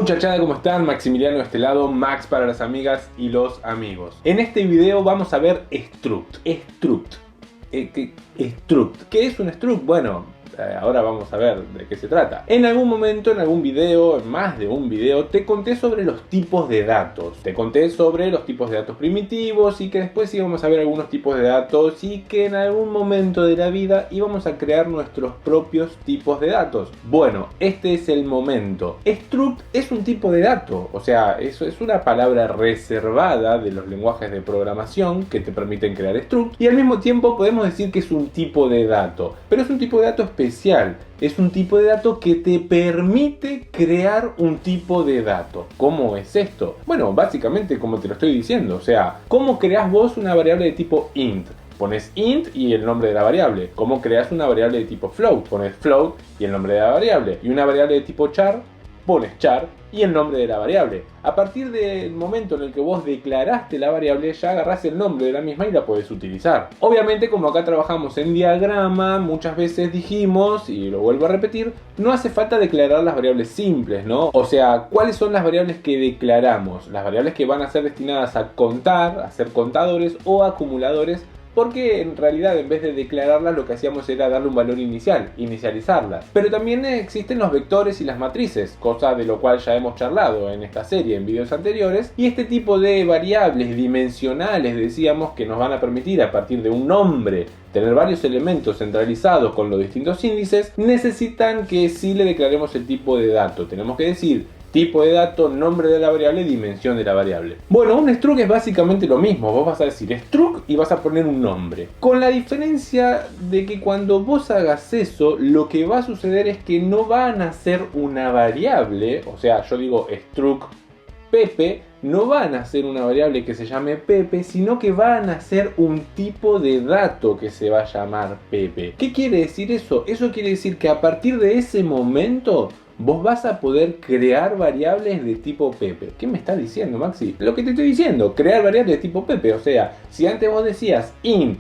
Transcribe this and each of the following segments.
Muchachada, ¿cómo están? Maximiliano de este lado, Max para las amigas y los amigos. En este video vamos a ver struct. Struct. ¿Qué es un struct? Bueno, ahora vamos a ver de qué se trata. En algún momento, en algún video, en más de un video, te conté sobre los tipos de datos. Te conté sobre los tipos de datos primitivos y que después íbamos a ver algunos tipos de datos y que en algún momento de la vida íbamos a crear nuestros propios tipos de datos. Bueno, este es el momento. Struct es un tipo de dato, o sea, eso es una palabra reservada de los lenguajes de programación que te permiten crear struct y al mismo tiempo podemos decir que es un tipo de dato, pero es un tipo de dato especial. Es un tipo de dato que te permite crear un tipo de dato. ¿Cómo es esto? Bueno, básicamente como te lo estoy diciendo, o sea, ¿cómo creás vos una variable de tipo int? Pones int y el nombre de la variable. ¿Cómo creas una variable de tipo float? Pones float y el nombre de la variable. Y una variable de tipo char, pones char y el nombre de la variable. A partir del momento en el que vos declaraste la variable, ya agarrás el nombre de la misma y la podés utilizar. Obviamente, como acá trabajamos en diagrama, muchas veces dijimos, y lo vuelvo a repetir, no hace falta declarar las variables simples, ¿no? O sea, ¿cuáles son las variables que declaramos? Las variables que van a ser destinadas a contar, a ser contadores o acumuladores, porque en realidad en vez de declararlas lo que hacíamos era darle un valor inicial, inicializarlas. Pero también existen los vectores y las matrices, cosa de lo cual ya hemos charlado en esta serie en videos anteriores, y este tipo de variables dimensionales decíamos que nos van a permitir a partir de un nombre tener varios elementos centralizados con los distintos índices, necesitan que sí le declaremos el tipo de dato. Tenemos que decir tipo de dato, nombre de la variable, dimensión de la variable. Bueno, un struct es básicamente lo mismo. Vos vas a decir struct y vas a poner un nombre. Con la diferencia de que cuando vos hagas eso, lo que va a suceder es que no van a ser una variable. O sea, yo digo struct Pepe, no van a ser una variable que se llame Pepe, sino que van a ser un tipo de dato que se va a llamar Pepe. ¿Qué quiere decir eso? Eso quiere decir que a partir de ese momento vos vas a poder crear variables de tipo Pepe. ¿Qué me estás diciendo, Maxi? Lo que te estoy diciendo, crear variables de tipo Pepe. O sea, si antes vos decías int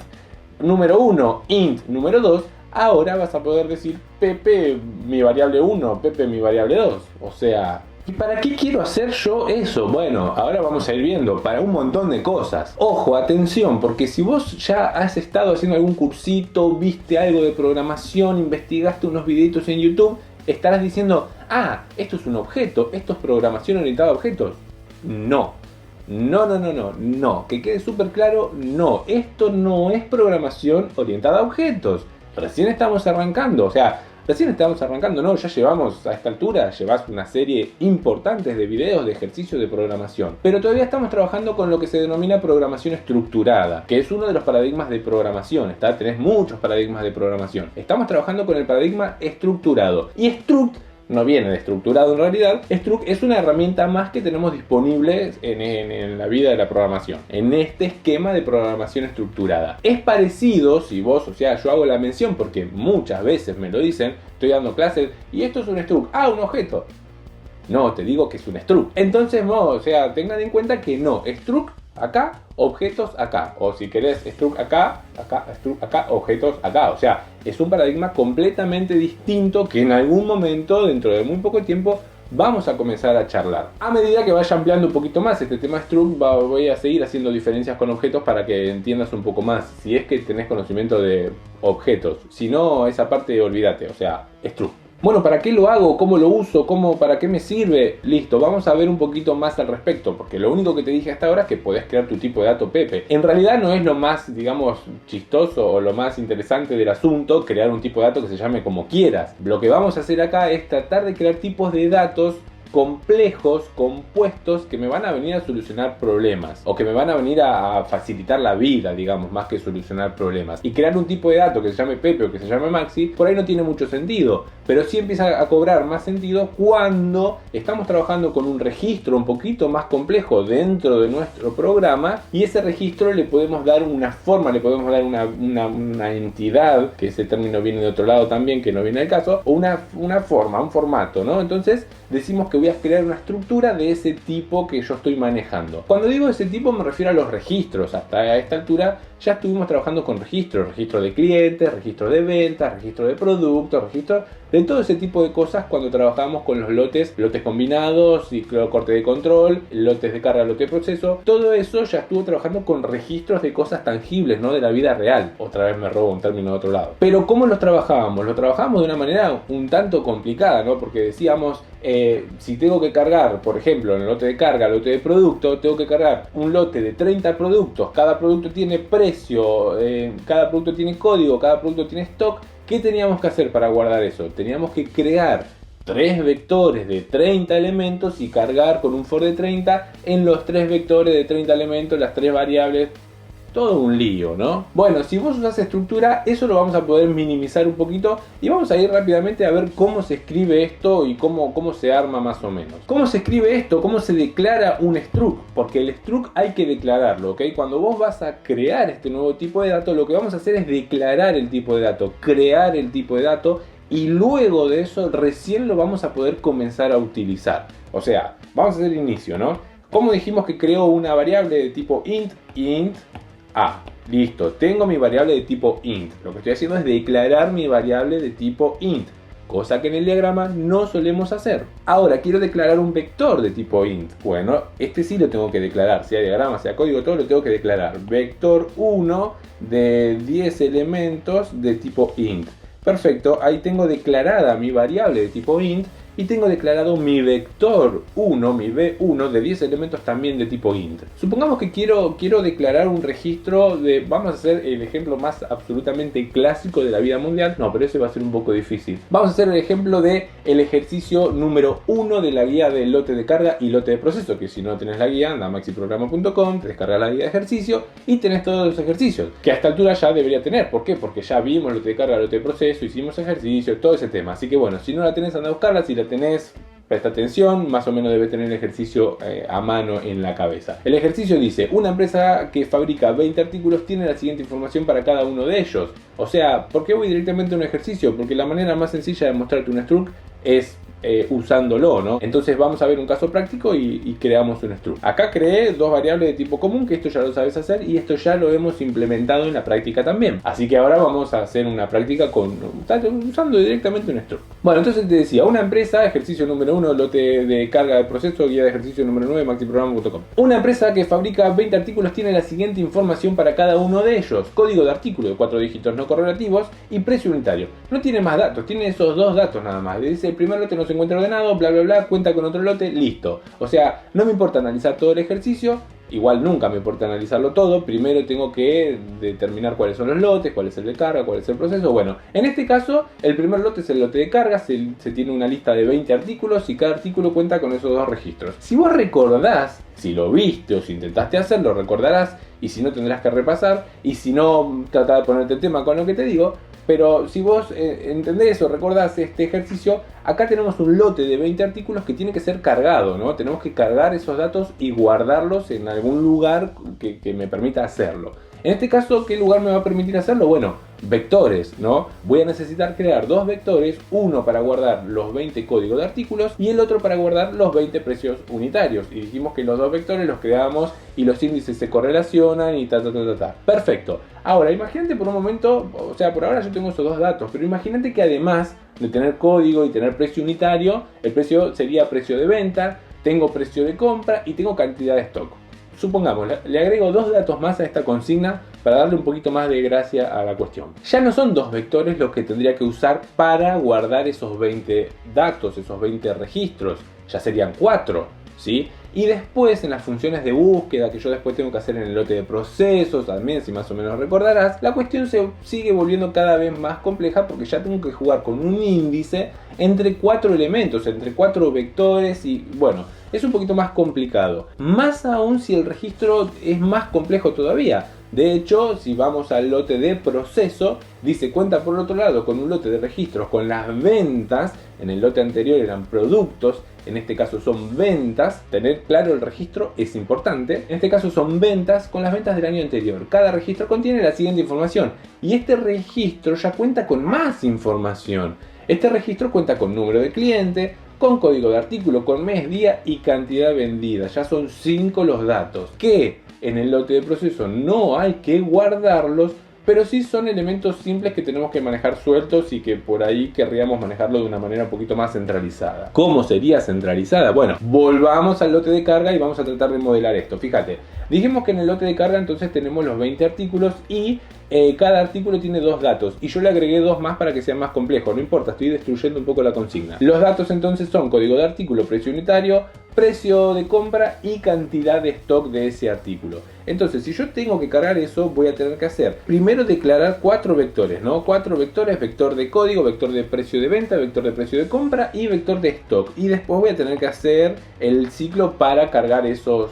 número 1, int número 2, ahora vas a poder decir Pepe mi variable 1, Pepe mi variable 2. O sea, ¿y para qué quiero hacer yo eso? Bueno, ahora vamos a ir viendo, para un montón de cosas. Ojo, atención, porque si vos ya has estado haciendo algún cursito, viste algo de programación, investigaste unos videitos en YouTube, estarás diciendo, ah, esto es un objeto, esto es programación orientada a objetos. No, que quede súper claro, no, esto no es programación orientada a objetos. Recién estamos arrancando, no, ya llevamos a esta altura, llevas una serie importante de videos de ejercicios de programación. Pero todavía estamos trabajando con lo que se denomina programación estructurada, que es uno de los paradigmas de programación, tenés muchos paradigmas de programación. Estamos trabajando con el paradigma estructurado. Y struct no viene de estructurado en realidad. Struct es una herramienta más que tenemos disponible en la vida de la programación, en este esquema de programación estructurada. Es parecido, si vos, o sea, yo hago la mención porque muchas veces me lo dicen, estoy dando clases y esto es un struct, un objeto. No, te digo que es un struct. Entonces, no, o sea, tengan en cuenta que no, struct acá, objetos acá, o si querés struct acá, struct acá, objetos acá. O sea, es un paradigma completamente distinto que en algún momento, dentro de muy poco tiempo, vamos a comenzar a charlar. A medida que vaya ampliando un poquito más este tema struct, voy a seguir haciendo diferencias con objetos para que entiendas un poco más, si es que tenés conocimiento de objetos. Si no, esa parte olvídate, o sea, struct. Bueno, ¿para qué lo hago? ¿Cómo lo uso? ¿Para qué me sirve? Listo, vamos a ver un poquito más al respecto, porque lo único que te dije hasta ahora es que podés crear tu tipo de dato Pepe. En realidad no es lo más, digamos, chistoso o lo más interesante del asunto crear un tipo de dato que se llame como quieras. Lo que vamos a hacer acá es tratar de crear tipos de datos complejos, compuestos, que me van a venir a solucionar problemas o que me van a venir a facilitar la vida, digamos, más que solucionar problemas. Y crear un tipo de dato que se llame Pepe o que se llame Maxi, por ahí no tiene mucho sentido, pero sí empieza a cobrar más sentido cuando estamos trabajando con un registro un poquito más complejo dentro de nuestro programa, y ese registro le podemos dar una forma, le podemos dar una entidad, que ese término viene de otro lado también, que no viene al caso, o una forma, un formato, ¿no? Entonces decimos que voy a crear una estructura de ese tipo que yo estoy manejando. Cuando digo ese tipo me refiero a los registros. Hasta esta altura ya estuvimos trabajando con registro de clientes, registro de ventas, registro de productos, registro de todo ese tipo de cosas cuando trabajamos con los lotes combinados, ciclo corte de control, lotes de carga, lote de proceso. Todo eso ya estuvo trabajando con registros de cosas tangibles, no de la vida real. Otra vez me robo un término de otro lado. Pero ¿cómo los trabajábamos? Lo trabajábamos de una manera un tanto complicada, ¿no? Porque decíamos, si tengo que cargar, por ejemplo, en el lote de carga, lote de producto, tengo que cargar un lote de 30 productos, cada producto tiene precio, cada producto tiene código, cada producto tiene stock. ¿Qué teníamos que hacer para guardar eso? Teníamos que crear 3 vectores de 30 elementos y cargar con un for de 30 en los 3 vectores de 30 elementos, las 3 variables. Todo un lío, ¿no? Bueno, si vos usás estructura, eso lo vamos a poder minimizar un poquito y vamos a ir rápidamente a ver cómo se escribe esto y cómo se arma más o menos. ¿Cómo se escribe esto? ¿Cómo se declara un struct? Porque el struct hay que declararlo, ¿ok? Cuando vos vas a crear este nuevo tipo de dato, lo que vamos a hacer es declarar el tipo de dato, crear el tipo de dato y luego de eso recién lo vamos a poder comenzar a utilizar. O sea, vamos a hacer inicio, ¿no? Como dijimos que creo una variable de tipo int A, listo, tengo mi variable de tipo int. Lo que estoy haciendo es declarar mi variable de tipo int, cosa que en el diagrama no solemos hacer. Ahora quiero declarar un vector de tipo int. Bueno, este sí lo tengo que declarar, sea diagrama, sea código, todo lo tengo que declarar. Vector 1 de 10 elementos de tipo int. Perfecto, ahí tengo declarada mi variable de tipo int. Y tengo declarado mi vector 1, mi v1 de 10 elementos también de tipo int. Supongamos que quiero declarar un registro de, vamos a hacer el ejemplo más absolutamente clásico de la vida mundial. No, pero ese va a ser un poco difícil. Vamos a hacer el ejemplo de el ejercicio número 1 de la guía del lote de carga y lote de proceso. Que si no tenés la guía, anda a maxiprograma.com, te descargas la guía de ejercicio y tenés todos los ejercicios. Que a esta altura ya debería tener. ¿Por qué? Porque ya vimos lote de carga, lote de proceso, hicimos ejercicio, todo ese tema. Así que bueno, si no la tenés, anda a buscarla. Si la tenés, presta atención, más o menos debe tener el ejercicio a mano en la cabeza. El ejercicio dice, una empresa que fabrica 20 artículos tiene la siguiente información para cada uno de ellos. O sea, ¿por qué voy directamente a un ejercicio? Porque la manera más sencilla de mostrarte un struct es usándolo, ¿no? Entonces vamos a ver un caso práctico y creamos un struct. Acá creé 2 variables de tipo común, que esto ya lo sabes hacer y esto ya lo hemos implementado en la práctica también. Así que ahora vamos a hacer una práctica usando directamente un struct. Bueno, entonces te decía, una empresa, ejercicio número 1, lote de carga de proceso, guía de ejercicio número 9, maxiprograma.com. Una empresa que fabrica 20 artículos tiene la siguiente información para cada uno de ellos. Código de artículo de 4 dígitos no correlativos y precio unitario. No tiene más datos, tiene esos 2 datos nada más. Le dice, el primer lote no se encuentra ordenado, bla bla bla, cuenta con otro lote, listo. O sea, no me importa analizar todo el ejercicio, igual nunca me importa analizarlo todo, primero tengo que determinar cuáles son los lotes, cuál es el de carga, cuál es el proceso. Bueno, en este caso, el primer lote es el lote de carga, se tiene una lista de 20 artículos y cada artículo cuenta con esos 2 registros. Si vos recordás, si lo viste o si intentaste hacerlo, recordarás, y si no tendrás que repasar, y si no, trata de ponerte el tema con lo que te digo. Pero si vos entendés o recordás este ejercicio, acá tenemos un lote de 20 artículos que tiene que ser cargado, ¿no? Tenemos que cargar esos datos y guardarlos en algún lugar que me permita hacerlo. En este caso, ¿qué lugar me va a permitir hacerlo? Bueno, vectores, ¿no? Voy a necesitar crear 2 vectores, uno para guardar los 20 códigos de artículos y el otro para guardar los 20 precios unitarios. Y dijimos que los 2 vectores los creamos y los índices se correlacionan y ta. Perfecto. Ahora, imagínate por un momento, o sea, por ahora yo tengo esos 2 datos, pero imagínate que además de tener código y tener precio unitario, el precio sería precio de venta, tengo precio de compra y tengo cantidad de stock. Supongamos, le agrego 2 datos más a esta consigna para darle un poquito más de gracia a la cuestión. Ya no son 2 vectores los que tendría que usar para guardar esos 20 datos, esos 20 registros. Ya serían 4, ¿sí? Y después en las funciones de búsqueda que yo después tengo que hacer en el lote de procesos, también si más o menos recordarás, la cuestión se sigue volviendo cada vez más compleja porque ya tengo que jugar con un índice entre 4 elementos, entre 4 vectores y bueno, es un poquito más complicado. Más aún si el registro es más complejo todavía. De hecho, si vamos al lote de proceso, dice cuenta por otro lado con un lote de registros con las ventas. En el lote anterior eran productos, en este caso son ventas. Tener claro el registro es importante. En este caso son ventas con las ventas del año anterior. Cada registro contiene la siguiente información. Y este registro ya cuenta con más información. Este registro cuenta con número de cliente, con código de artículo, con mes, día y cantidad vendida. Ya son 5 los datos que en el lote de proceso no hay que guardarlos, pero sí son elementos simples que tenemos que manejar sueltos y que por ahí querríamos manejarlo de una manera un poquito más centralizada. ¿Cómo sería centralizada? Bueno, volvamos al lote de carga y vamos a tratar de modelar esto. Fíjate, dijimos que en el lote de carga entonces tenemos los 20 artículos y cada artículo tiene 2 datos y yo le agregué 2 más para que sea más complejo, no importa, estoy destruyendo un poco la consigna. Los datos entonces son código de artículo, precio unitario, precio de compra y cantidad de stock de ese artículo. Entonces, si yo tengo que cargar eso, voy a tener que hacer primero declarar 4 vectores, ¿no? 4 vectores, vector de código, vector de precio de venta, vector de precio de compra y vector de stock. Y después voy a tener que hacer el ciclo para cargar esos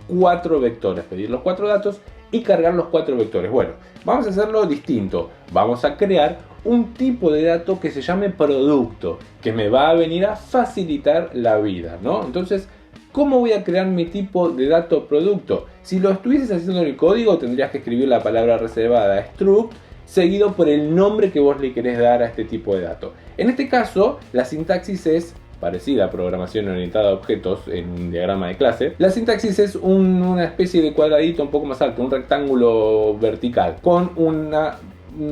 4 vectores, pedir los 4 datos y cargar los 4 vectores. Bueno, vamos a hacerlo distinto. Vamos a crear un tipo de dato que se llame producto, que me va a venir a facilitar la vida, ¿no? Entonces, ¿cómo voy a crear mi tipo de dato producto? Si lo estuvieses haciendo en el código, tendrías que escribir la palabra reservada struct, seguido por el nombre que vos le querés dar a este tipo de dato. En este caso, la sintaxis es parecida a programación orientada a objetos en un diagrama de clase. La sintaxis es una especie de cuadradito un poco más alto, un rectángulo vertical, con una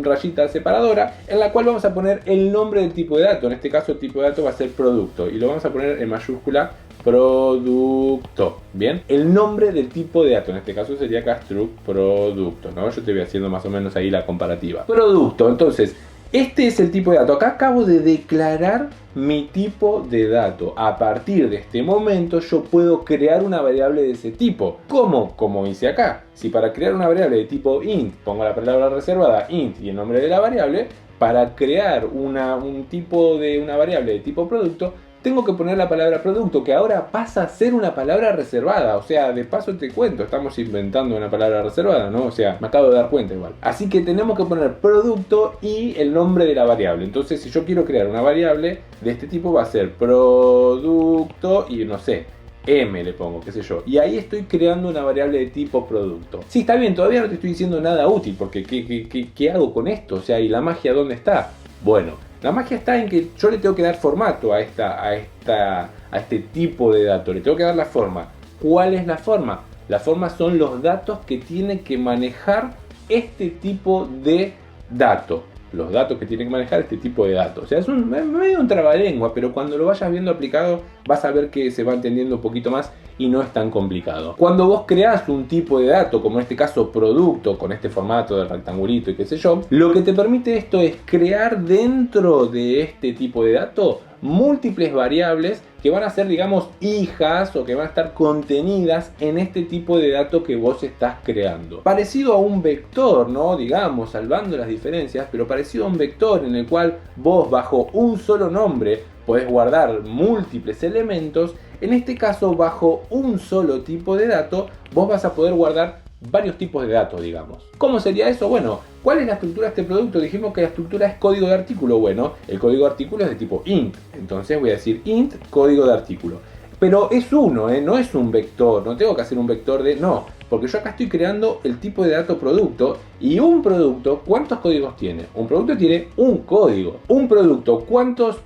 rayita separadora en la cual vamos a poner el nombre del tipo de dato. En este caso el tipo de dato va a ser producto y lo vamos a poner en mayúscula producto. Bien, el nombre del tipo de dato en este caso sería struct producto, ¿no? Yo te voy haciendo más o menos ahí la comparativa. Producto, entonces este es el tipo de dato. Acá acabo de declarar mi tipo de dato. A partir de este momento yo puedo crear una variable de ese tipo. ¿Cómo? Como hice acá. Si para crear una variable de tipo int pongo la palabra reservada int y el nombre de la variable, para crear un tipo de una variable de tipo producto tengo que poner la palabra producto, que ahora pasa a ser una palabra reservada. O sea, de paso te cuento, estamos inventando una palabra reservada, ¿no? O sea, me acabo de dar cuenta igual. Así que tenemos que poner producto y el nombre de la variable. Entonces, si yo quiero crear una variable de este tipo, va a ser producto y no sé, M le pongo, qué sé yo. Y ahí estoy creando una variable de tipo producto. Sí, está bien, todavía no te estoy diciendo nada útil, porque ¿qué hago con esto? O sea, ¿y la magia dónde está? Bueno, la magia está en que yo le tengo que dar formato a este tipo de dato. Le tengo que dar la forma. ¿Cuál es la forma? La forma son los datos que tiene que manejar este tipo de dato. Los datos que tiene que manejar este tipo de datos. O sea, es medio un trabalengua, pero cuando lo vayas viendo aplicado vas a ver que se va entendiendo un poquito más y no es tan complicado. Cuando vos creás un tipo de dato, como en este caso producto, con este formato de rectangulito y qué sé yo, lo que te permite esto es crear dentro de este tipo de dato múltiples variables que van a ser, digamos, hijas o que van a estar contenidas en este tipo de dato que vos estás creando. Parecido a un vector, ¿no? Digamos, salvando las diferencias, pero parecido a un vector en el cual vos bajo un solo nombre podés guardar múltiples elementos. En este caso, bajo un solo tipo de dato, vos vas a poder guardar varios tipos de datos, digamos. ¿Cómo sería eso? Bueno, ¿cuál es la estructura de este producto? Dijimos que la estructura es código de artículo. Bueno, el código de artículo es de tipo int. Entonces voy a decir int código de artículo. Pero es uno, no es un vector. No tengo que hacer un vector de... No, porque yo acá estoy creando el tipo de dato producto. Y un producto, ¿cuántos códigos tiene? Un producto tiene un código. Un producto, ¿cuántos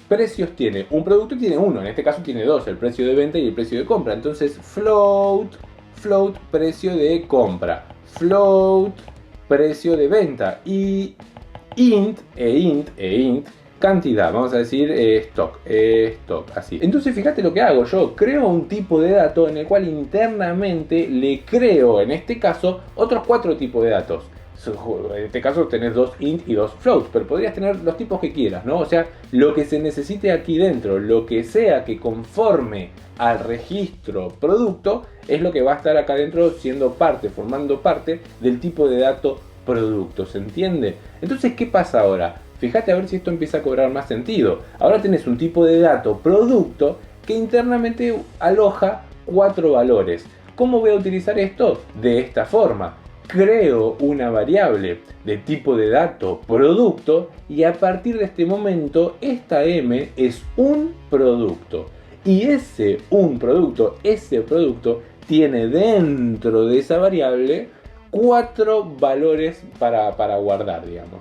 precios tiene? Un producto tiene uno. En este caso tiene dos, el precio de venta y el precio de compra. Entonces float, precio de compra, float, precio de venta, y int, cantidad, vamos a decir stock, así. Entonces fíjate lo que hago, yo creo un tipo de dato en el cual internamente le creo, en este caso, otros 4 tipos de datos. En este caso tenés 2 int y 2 float, pero podrías tener los tipos que quieras, ¿no? O sea, lo que se necesite aquí dentro, lo que sea que conforme al registro producto, es lo que va a estar acá dentro siendo parte, formando parte del tipo de dato producto, ¿se entiende? Entonces, ¿qué pasa ahora? Fíjate a ver si esto empieza a cobrar más sentido. Ahora tenés un tipo de dato producto que internamente aloja 4 valores. ¿Cómo voy a utilizar esto? De esta forma. Creo una variable de tipo de dato producto y a partir de este momento esta M es un producto. Y ese producto tiene dentro de esa variable 4 valores para guardar, digamos.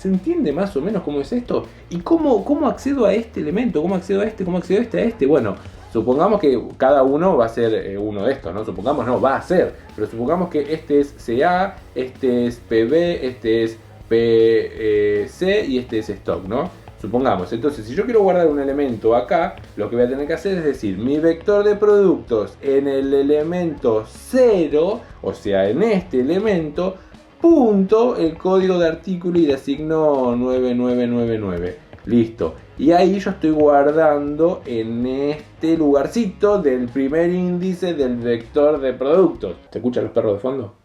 ¿Se entiende más o menos cómo es esto? ¿Y cómo accedo a este elemento? ¿Cómo accedo a este? ¿Cómo accedo a este? Bueno, supongamos que cada uno va a ser uno de estos, ¿no? Supongamos no, va a ser, pero supongamos que este es CA, este es PB, este es PC y este es stock, ¿no? Supongamos, entonces si yo quiero guardar un elemento acá, lo que voy a tener que hacer es decir, mi vector de productos en el elemento 0, o sea, en este elemento, punto, el código de artículo y le asigno 9999. Listo. Y ahí yo estoy guardando en este lugarcito del primer índice del vector de productos. ¿Se escuchan los perros de fondo?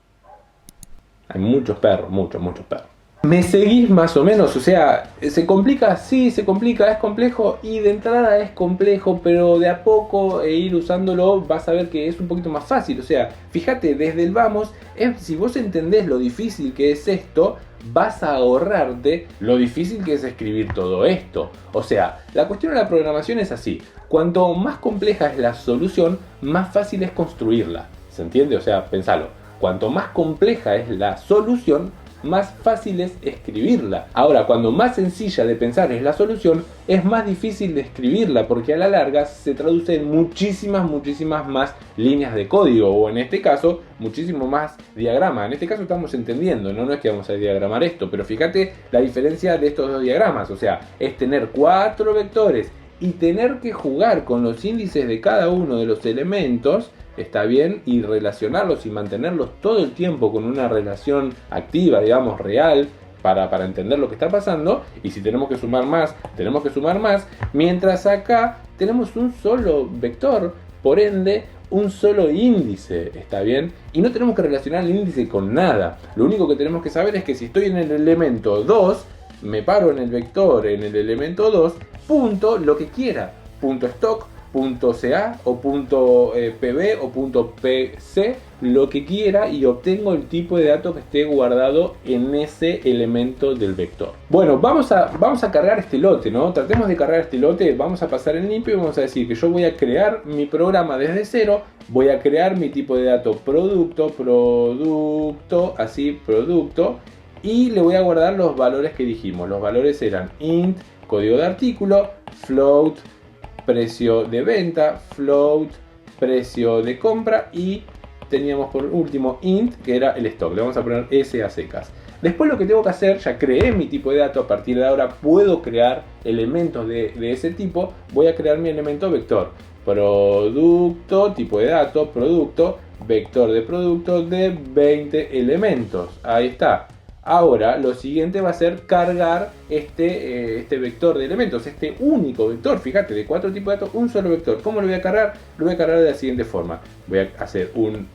Hay muchos perros, muchos perros. ¿Me seguís más o menos? O sea, ¿se complica? Sí, se complica, es complejo y de entrada es complejo, pero de a poco ir usándolo vas a ver que es un poquito más fácil. O sea, fíjate, desde el vamos, si vos entendés lo difícil que es esto, vas a ahorrarte lo difícil que es escribir todo esto. O sea, la cuestión de la programación es así. Cuanto más compleja es la solución, más fácil es construirla. ¿Se entiende? O sea, pensalo. Cuanto más compleja es la solución, más fácil es escribirla. Ahora, cuando más sencilla de pensar es la solución, es más difícil de escribirla, porque a la larga se traduce en muchísimas más líneas de código, o en este caso, muchísimo más diagrama. En este caso estamos entendiendo, no es que vamos a diagramar esto, pero fíjate la diferencia de estos dos diagramas. O sea, es tener 4 vectores y tener que jugar con los índices de cada uno de los elementos, está bien, y relacionarlos y mantenerlos todo el tiempo con una relación activa, digamos, real, para entender lo que está pasando. Y si tenemos que sumar más, tenemos que sumar más, mientras acá tenemos un solo vector, por ende un solo índice, ¿está bien? Y no tenemos que relacionar el índice con nada. Lo único que tenemos que saber es que si estoy en el elemento 2, me paro en el vector en el elemento 2, punto lo que quiera, punto stock, punto .ca o punto .pb o punto .pc, lo que quiera, y obtengo el tipo de datos que esté guardado en ese elemento del vector. Bueno, vamos a cargar este lote, ¿no? Tratemos de cargar este lote, vamos a pasar en limpio y vamos a decir que yo voy a crear mi programa desde cero, voy a crear mi tipo de dato producto, así, producto, y le voy a guardar los valores que dijimos. Los valores eran int, código de artículo, float, precio de venta, float, precio de compra, y teníamos por último int, que era el stock. Le vamos a poner S a secas. Después lo que tengo que hacer, ya creé mi tipo de dato, a partir de ahora puedo crear elementos de ese tipo. Voy a crear mi elemento vector, producto, tipo de dato, producto, vector de producto de 20 elementos. Ahí está. Ahora lo siguiente va a ser cargar este vector de elementos, este único vector, fíjate, de 4 tipos de datos, un solo vector. ¿Cómo lo voy a cargar? Lo voy a cargar de la siguiente forma. Voy a hacer un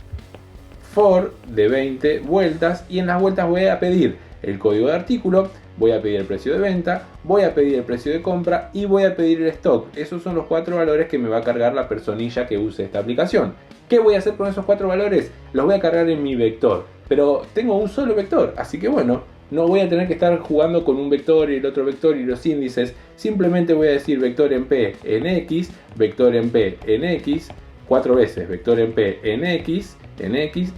for de 20 vueltas, y en las vueltas voy a pedir el código de artículo, voy a pedir el precio de venta, voy a pedir el precio de compra y voy a pedir el stock. Esos son los 4 valores que me va a cargar la personilla que use esta aplicación. ¿Qué voy a hacer con esos 4 valores? Los voy a cargar en mi vector, pero tengo un solo vector, así que bueno, no voy a tener que estar jugando con un vector y el otro vector y los índices. Simplemente voy a decir vector en P en X, vector en P en X, 4 veces, vector en P en X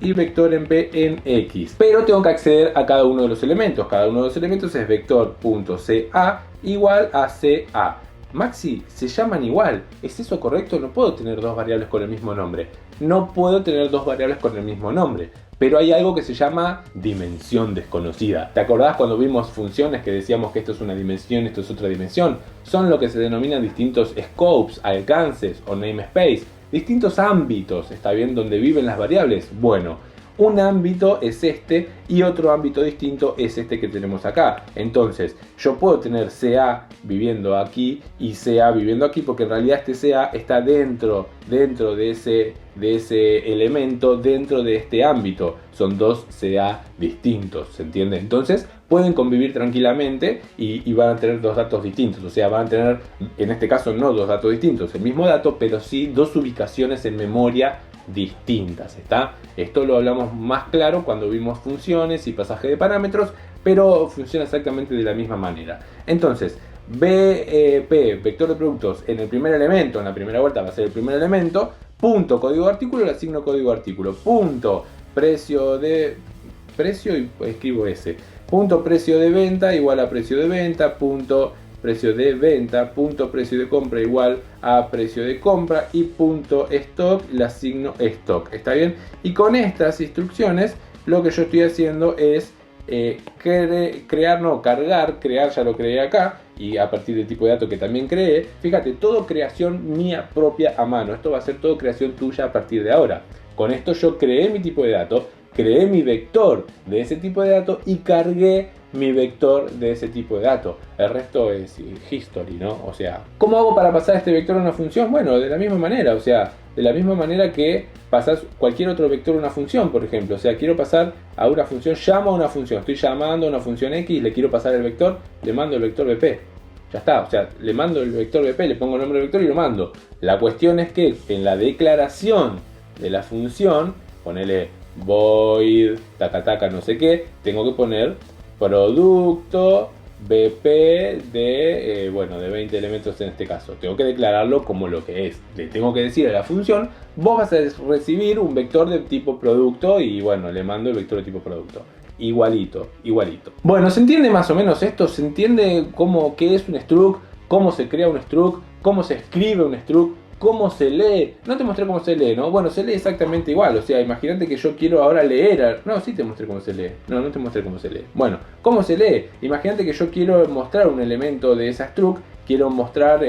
y vector en P en X. Pero tengo que acceder a cada uno de los elementos. Cada uno de los elementos es vector.ca igual a CA. Maxi, se llaman igual. ¿Es eso correcto? No puedo tener dos variables con el mismo nombre. No puedo tener dos variables con el mismo nombre. Pero hay algo que se llama dimensión desconocida. ¿Te acordás cuando vimos funciones que decíamos que esto es una dimensión, esto es otra dimensión? Son lo que se denominan distintos scopes, alcances o namespace. Distintos ámbitos, ¿está bien? Donde viven las variables. Bueno, un ámbito es este y otro ámbito distinto es este que tenemos acá. Entonces, yo puedo tener CA viviendo aquí y CA viviendo aquí, porque en realidad este CA está dentro de ese elemento, dentro de este ámbito. Son dos CA distintos, ¿se entiende? Entonces, pueden convivir tranquilamente y van a tener dos datos distintos. O sea, van a tener, en este caso, no dos datos distintos, el mismo dato, pero sí dos ubicaciones en memoria distintas, ¿está? Esto lo hablamos más claro cuando vimos funciones y pasaje de parámetros, pero funciona exactamente de la misma manera. Entonces, BP, vector de productos, en el primer elemento, en la primera vuelta va a ser el primer elemento, punto código de artículo, le asigno código de artículo, punto precio y escribo S, punto precio de venta igual a precio de venta, punto precio de venta, punto precio de compra igual a precio de compra y punto stock, le asigno stock. ¿Está bien? Y con estas instrucciones lo que yo estoy haciendo es crear, ya lo creé acá, y a partir del tipo de dato que también creé, fíjate, todo creación mía propia a mano. Esto va a ser todo creación tuya a partir de ahora. Con esto yo creé mi tipo de dato, creé mi vector de ese tipo de dato y cargué mi vector de ese tipo de dato. El resto es history, ¿no? O sea, ¿cómo hago para pasar este vector a una función? Bueno, de la misma manera, o sea, de la misma manera que pasas cualquier otro vector a una función, por ejemplo. O sea, quiero pasar a una función, llamo a una función, estoy llamando a una función X, le quiero pasar el vector, le mando el vector BP. Ya está, o sea, le mando el vector BP, le pongo el nombre del vector y lo mando. La cuestión es que en la declaración de la función, ponele void, taca, no sé qué, tengo que poner producto BP de 20 elementos en este caso. Tengo que declararlo como lo que es. Le tengo que decir a la función, vos vas a recibir un vector de tipo producto y bueno, le mando el vector de tipo producto. Igualito. Bueno, ¿se entiende más o menos esto? ¿Se entiende qué es un struct? ¿Cómo se crea un struct? ¿Cómo se escribe un struct? ¿Cómo se lee? No te mostré cómo se lee, ¿no? Bueno, se lee exactamente igual. O sea, imagínate que yo quiero ahora leer. No, sí te mostré cómo se lee. No te mostré cómo se lee. Bueno, ¿cómo se lee? Imagínate que yo quiero mostrar un elemento de esa struct. Quiero mostrar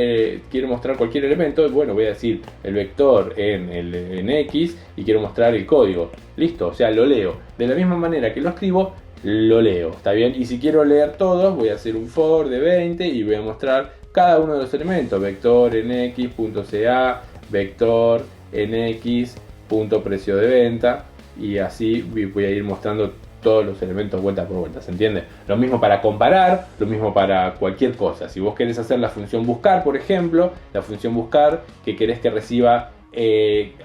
cualquier elemento. Bueno, voy a decir el vector en X y quiero mostrar el código. Listo, o sea, lo leo. De la misma manera que lo escribo, lo leo. ¿Está bien? Y si quiero leer todos, voy a hacer un for de 20 y voy a mostrar cada uno de los elementos, vector en x.ca, vector en x, punto precio de venta, y así voy a ir mostrando todos los elementos vuelta por vuelta, ¿se entiende? Lo mismo para comparar, lo mismo para cualquier cosa. Si vos querés hacer la función buscar, por ejemplo, la función buscar que querés que reciba,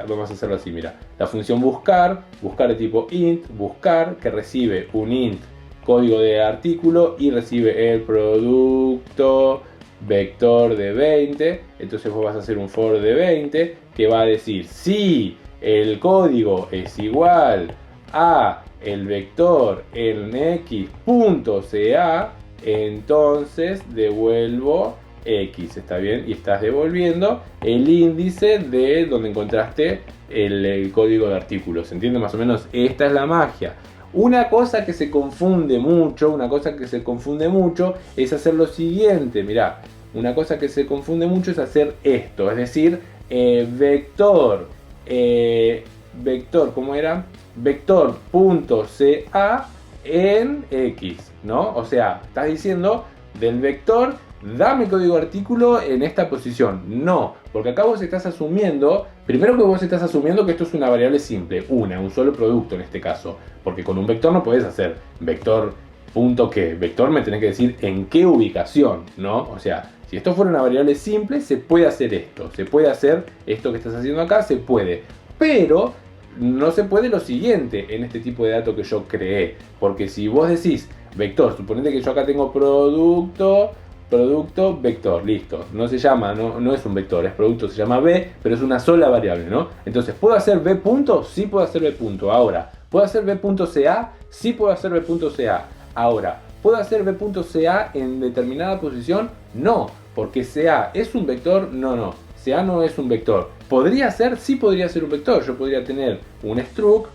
vamos a hacerlo así, mira, la función buscar de tipo int, buscar, que recibe un int código de artículo y recibe el producto vector de 20, entonces vos vas a hacer un for de 20 que va a decir si el código es igual a el vector en x.ca, entonces devuelvo x, ¿está bien? Y estás devolviendo el índice de donde encontraste el código de artículo. ¿Se entiende más o menos? Esta es la magia. Una cosa que se confunde mucho es hacer lo siguiente, mirá, una cosa que se confunde mucho es hacer esto, es decir, vector, ¿cómo era? Vector.ca en X, ¿no? O sea, estás diciendo del vector, dame el código de artículo en esta posición. No, porque acá vos estás asumiendo, primero que vos estás asumiendo que esto es una variable simple, un solo producto en este caso, porque con un vector no podés hacer vector punto qué, vector me tenés que decir en qué ubicación, ¿no? O sea, si esto fuera una variable simple, se puede hacer esto que estás haciendo acá, se puede, pero no se puede lo siguiente en este tipo de dato que yo creé, porque si vos decís vector, suponete que yo acá tengo producto, vector, listo, no se llama, no es un vector, es producto, se llama b, pero es una sola variable, ¿no? Entonces, ¿puedo hacer b punto? Sí puedo hacer b punto. Ahora, ¿puedo hacer b.ca? Sí puedo hacer b.ca. Ahora, ¿puedo hacer b.ca en determinada posición? No, porque ca es un vector, no, ca no es un vector. ¿Podría ser? Sí podría ser un vector, yo podría tener un struct,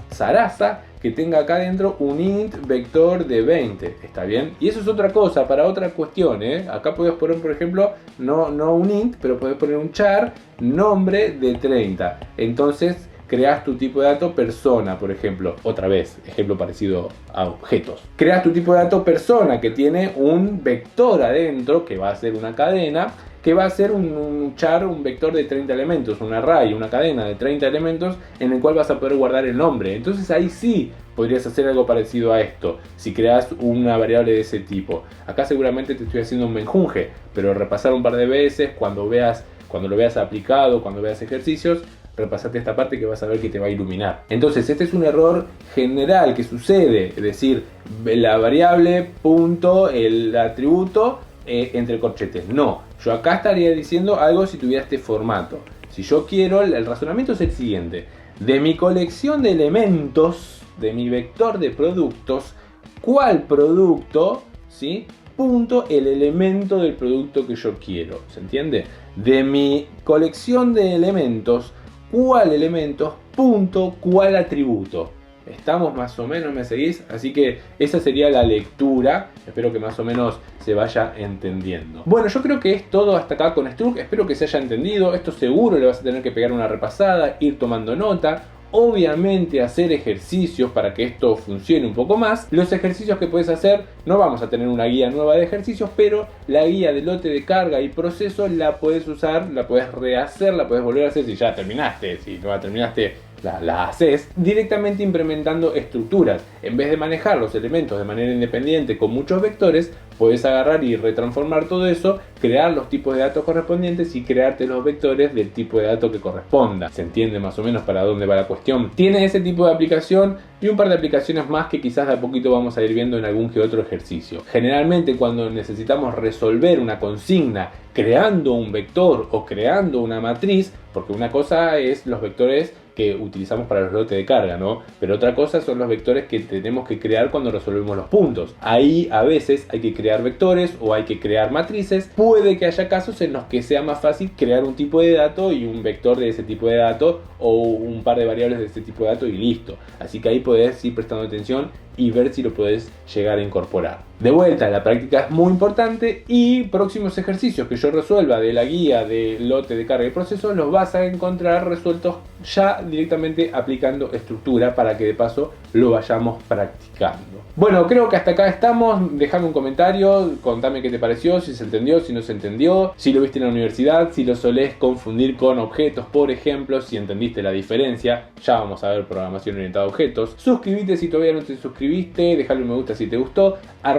Sarasa, que tenga acá dentro un int vector de 20, ¿está bien? Y eso es otra cosa, para otra cuestión, ¿eh? Acá podés poner, por ejemplo, no un int, pero podés poner un char nombre de 30. Entonces creas tu tipo de dato persona, por ejemplo. Otra vez, ejemplo parecido a objetos. Creas tu tipo de dato persona que tiene un vector adentro, que va a ser una cadena, que va a ser un char, un vector de 30 elementos, un array, una cadena de 30 elementos en el cual vas a poder guardar el nombre. Entonces ahí sí podrías hacer algo parecido a esto, si creas una variable de ese tipo. Acá seguramente te estoy haciendo un menjunje, pero repasar un par de veces, cuando lo veas aplicado, cuando veas ejercicios, repasate esta parte que vas a ver que te va a iluminar. Entonces este es un error general que sucede, es decir, la variable punto el atributo entre corchetes. No, yo acá estaría diciendo algo si tuviera este formato. Si yo quiero, el razonamiento es el siguiente: de mi colección de elementos, de mi vector de productos, cuál producto, ¿sí? Punto el elemento del producto que yo quiero, ¿se entiende? De mi colección de elementos, cuál elementos, punto, cuál atributo. ¿Estamos más o menos? ¿Me seguís? Así que esa sería la lectura. Espero que más o menos se vaya entendiendo. Bueno, yo creo que es todo hasta acá con Struct. Espero que se haya entendido. Esto seguro le vas a tener que pegar una repasada, ir tomando nota. Obviamente hacer ejercicios para que esto funcione un poco más. Los ejercicios que puedes hacer, no vamos a tener una guía nueva de ejercicios, pero la guía de lote de carga y proceso la puedes usar, la puedes rehacer, la puedes volver a hacer si ya terminaste. Si no la terminaste, la haces directamente implementando estructuras. En vez de manejar los elementos de manera independiente con muchos vectores, puedes agarrar y retransformar todo eso, crear los tipos de datos correspondientes y crearte los vectores del tipo de dato que corresponda. ¿Se entiende más o menos para dónde va la cuestión? Tiene ese tipo de aplicación y un par de aplicaciones más que quizás de a poquito vamos a ir viendo en algún que otro ejercicio. Generalmente cuando necesitamos resolver una consigna creando un vector o creando una matriz, porque una cosa es los vectores que utilizamos para los lotes de carga, ¿no? Pero otra cosa son los vectores que tenemos que crear cuando resolvemos los puntos. Ahí a veces hay que crear vectores o hay que crear matrices. Puede que haya casos en los que sea más fácil crear un tipo de dato y un vector de ese tipo de dato o un par de variables de ese tipo de dato y listo. Así que ahí podés ir prestando atención y ver si lo podés llegar a incorporar. De vuelta, la práctica es muy importante y próximos ejercicios que yo resuelva de la guía de lote de carga y proceso los vas a encontrar resueltos ya directamente aplicando estructura para que de paso lo vayamos practicando. Bueno, creo que hasta acá estamos. Dejame un comentario, contame qué te pareció, si se entendió, si no se entendió, si lo viste en la universidad, si lo solés confundir con objetos, por ejemplo, si entendiste la diferencia. Ya vamos a ver programación orientada a objetos. Suscríbete si todavía no te suscribiste, dejale un me gusta si te gustó,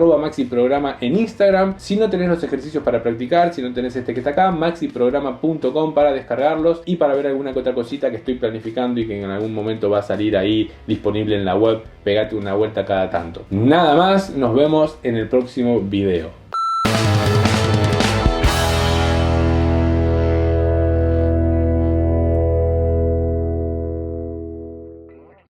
@maxiprograma en Instagram. Si no tenés los ejercicios para practicar, si no tenés este que está acá, maxiprograma.com para descargarlos y para ver alguna que otra cosita que estoy planificando y que en algún momento va a salir ahí disponible en la web. Pegate una vuelta cada tanto. Nada más, nos vemos en el próximo video.